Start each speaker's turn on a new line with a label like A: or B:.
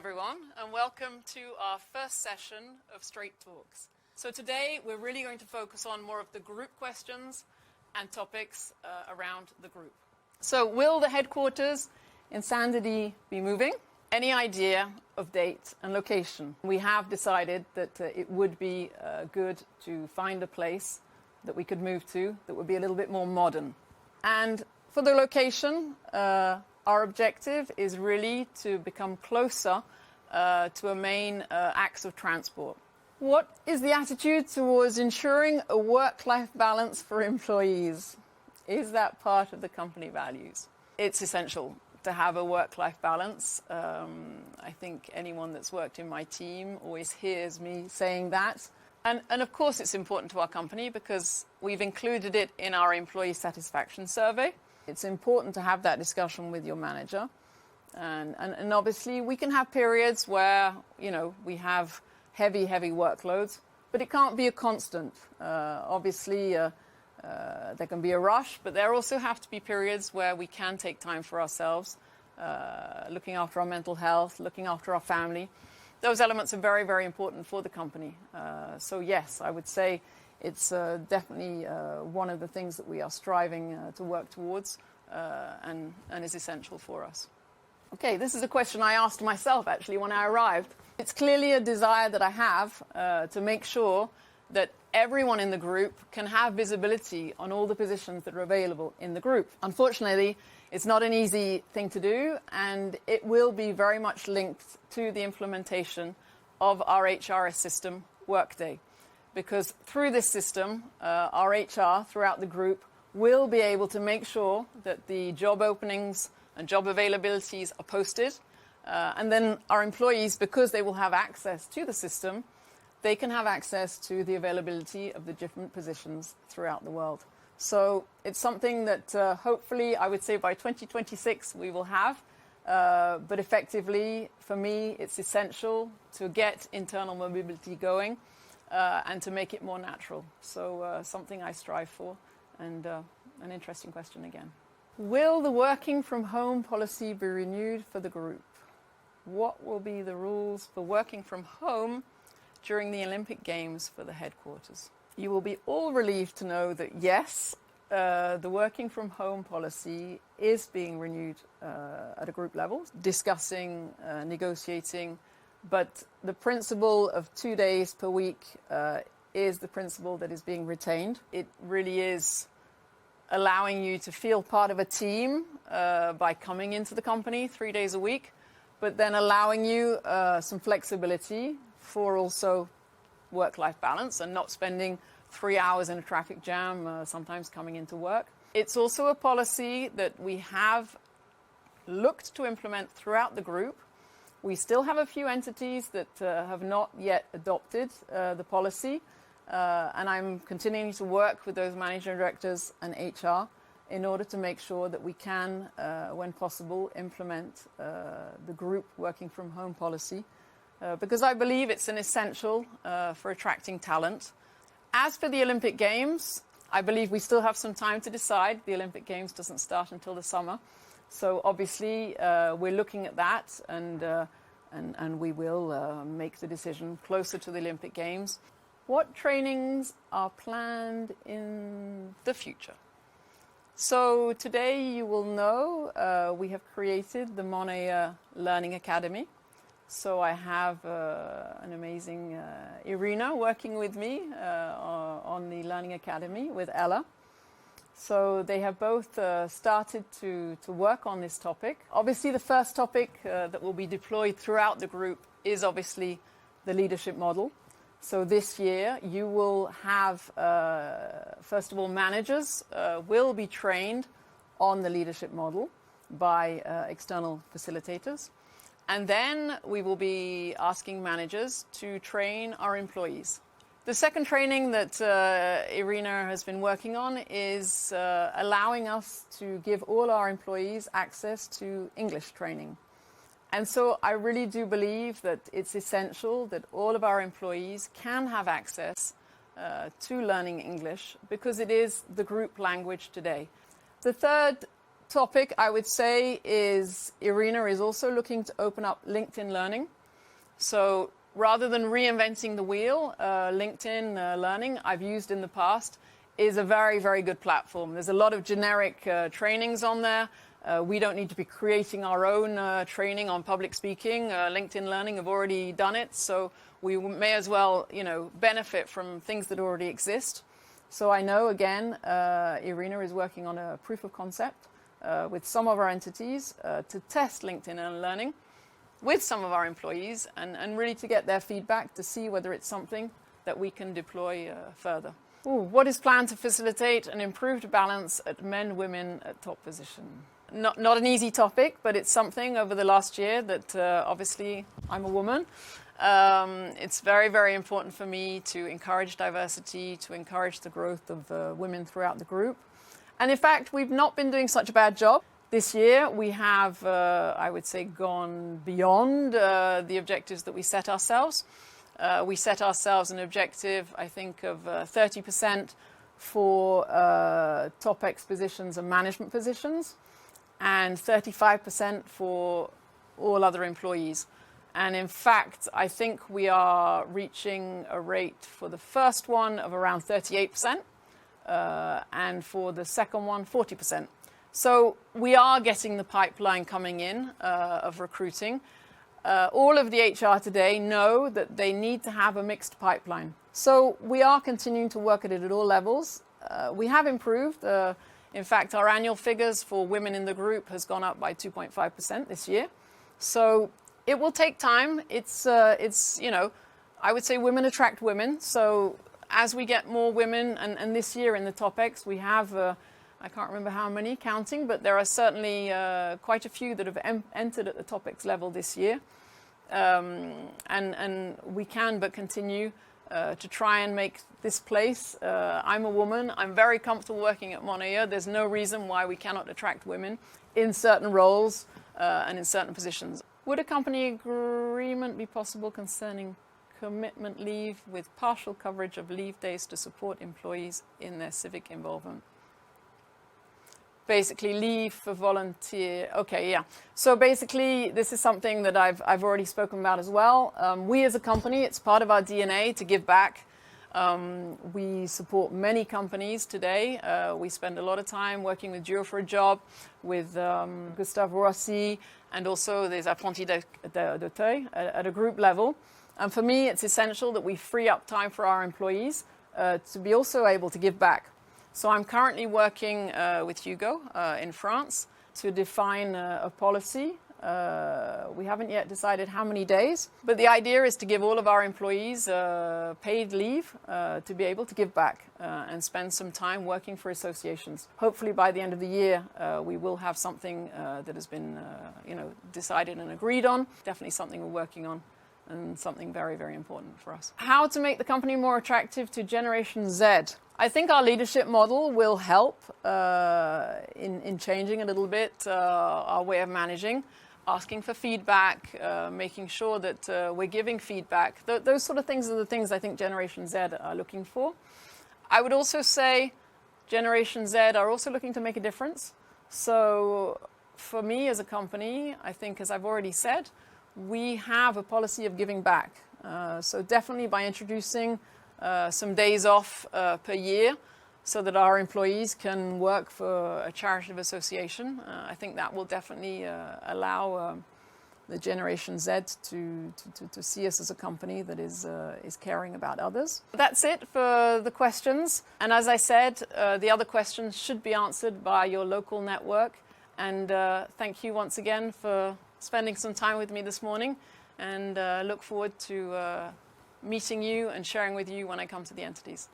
A: everyone, and welcome to our first session of Straight Talks. So today we're really going to focus on more of the group questions and topics around the group. So will the headquarters in Sandy be moving? Any idea of date and location? We have decided that it would be good to find a place that we could move to that would be a little bit more modern. And for the location, our objective is really to become closer to a main axe of transport. What is the attitude towards ensuring a work-life balance for employees? Is that part of the company values? It's essential to have a work-life balance. I think anyone that's worked in my team always hears me saying that. And of course it's important to our company because we've included it in our employee satisfaction survey. It's important to have that discussion with your manager. And obviously we can have periods where, we have heavy workloads, but it can't be a constant. Obviously, there can be a rush, but there also have to be periods where we can take time for ourselves, looking after our mental health, looking after our family. Those elements are very, very important for the company. So yes, I would say it's definitely one of the things that we are striving to work towards and is essential for us. Okay, this is a question I asked myself actually when I arrived. It's clearly a desire that I have to make sure that everyone in the group can have visibility on all the positions that are available in the group. Unfortunately, it's not an easy thing to do, and it will be very much linked to the implementation of our HRS system, Workday. Because through this system, our HR throughout the group will be able to make sure that the job openings and job availabilities are posted. And then our employees, because they will have access to the system, they can have access to the availability of the different positions throughout the world. So it's something that hopefully, I would say by 2026 we will have. But effectively, for me, it's essential to get internal mobility going and to make it more natural. So something I strive for, and an interesting question again. Will the working from home policy be renewed for the group? What will be the rules for working from home during the Olympic Games for the headquarters? You will be all relieved to know that yes, the working from home policy is being renewed at a group level, discussing, negotiating, but the principle of 2 days per week is the principle that is being retained. It really is allowing you to feel part of a team by coming into the company 3 days a week, but then allowing you some flexibility for also work-life balance and not spending 3 hours in a traffic jam, sometimes coming into work. It's also a policy that we have looked to implement throughout the group. We still have a few entities that have not yet adopted the policy, and I'm continuing to work with those managing directors and HR in order to make sure that we can, when possible, implement the group working from home policy, because I believe it's an essential for attracting talent. As for the Olympic Games, I believe we still have some time to decide. The Olympic Games doesn't start until the summer. So obviously we're looking at that, and we will make the decision closer to the Olympic Games. What trainings are planned in the future? So today you will know we have created the Monet Learning Academy. So I have an amazing Irina working with me on the Learning Academy with Ella. So they have both started to work on this topic. Obviously, the first topic that will be deployed throughout the group is obviously the leadership model. So this year you will have, first of all, managers will be trained on the leadership model by external facilitators. And then we will be asking managers to train our employees. The second training that Irina has been working on is allowing us to give all our employees access to English training. And so I really do believe that it's essential that all of our employees can have access to learning English because it is the group language today. The third topic, I would say, is Irina is also looking to open up LinkedIn Learning. So rather than reinventing the wheel, LinkedIn Learning I've used in the past is a very, very good platform. There's a lot of generic trainings on there. We don't need to be creating our own training on public speaking. LinkedIn Learning have already done it, so we may as well, benefit from things that already exist. So I know, again, Irina is working on a proof of concept with some of our entities to test LinkedIn Learning with some of our employees and really to get their feedback to see whether it's something that we can deploy further. What is planned to facilitate an improved balance at men-women at top position? Not an easy topic, but it's something over the last year that obviously I'm a woman. It's very, very important for me to encourage diversity, to encourage the growth of women throughout the group. And in fact, we've not been doing such a bad job. This year, we have, I would say, gone beyond the objectives that we set ourselves. We set ourselves an objective, I think, of 30% for top X positions and management positions, and 35% for all other employees. And in fact, I think we are reaching a rate for the first one of around 38%, and for the second one, 40%. So we are getting the pipeline coming in of recruiting. All of the HR today know that they need to have a mixed pipeline. So we are continuing to work at it at all levels. We have improved. In fact, our annual figures for women in the group has gone up by 2.5% this year. So it will take time. It's I would say women attract women. So as we get more women, and this year in the top X, we have I can't remember how many counting, but there are certainly quite a few that have entered at the top X level this year. And we can but continue to try and make this place. I'm a woman. I'm very comfortable working at Monea. There's no reason why we cannot attract women in certain roles and in certain positions. Would a company agreement be possible concerning commitment leave with partial coverage of leave days to support employees in their civic involvement? Basically, leave for volunteer. Okay, yeah. So basically, this is something that I've already spoken about as well. We as a company, it's part of our DNA to give back. We support many companies today. We spend a lot of time working with Duo for a Job, with Gustave Rossi, and also there's Apprenti d'Auteuil at a group level. And for me, it's essential that we free up time for our employees to be also able to give back. So I'm currently working with Hugo in France to define a policy. We haven't yet decided how many days, but the idea is to give all of our employees paid leave to be able to give back and spend some time working for associations. Hopefully by the end of the year, we will have something that has been decided and agreed on. Definitely something we're working on, and something very, very important for us. How to make the company more attractive to Generation Z? I think our leadership model will help in changing a little bit our way of managing, asking for feedback, making sure that we're giving feedback. Those sort of things are the things I think Generation Z are looking for. I would also say Generation Z are also looking to make a difference. So for me as a company, I think, as I've already said, we have a policy of giving back. So definitely by introducing some days off per year so that our employees can work for a charitable association. I think that will definitely allow the Generation Z to see us as a company that is caring about others. That's it for the questions. And as I said, the other questions should be answered by your local network. And thank you once again for spending some time with me this morning, and look forward to meeting you and sharing with you when I come to the entities.